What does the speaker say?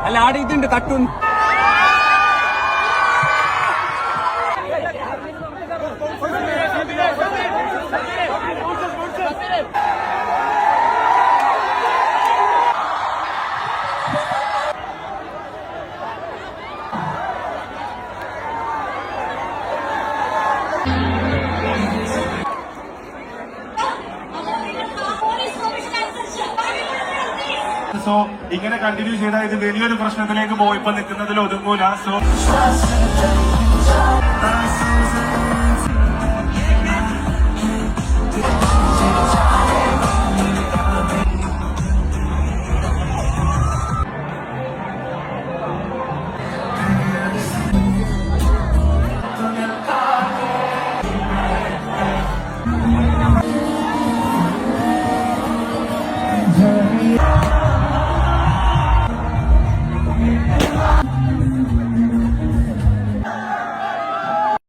അല്ല ആടെ ഇതുണ്ട് തട്ടും സോ ഇങ്ങനെ കണ്ടിന്യൂ ചെയ്താൽ ഇത് വലിയൊരു പ്രശ്നത്തിലേക്ക് പോയിപ്പോ നിൽക്കുന്നതിൽ ഒതുങ്ങൂല. സോ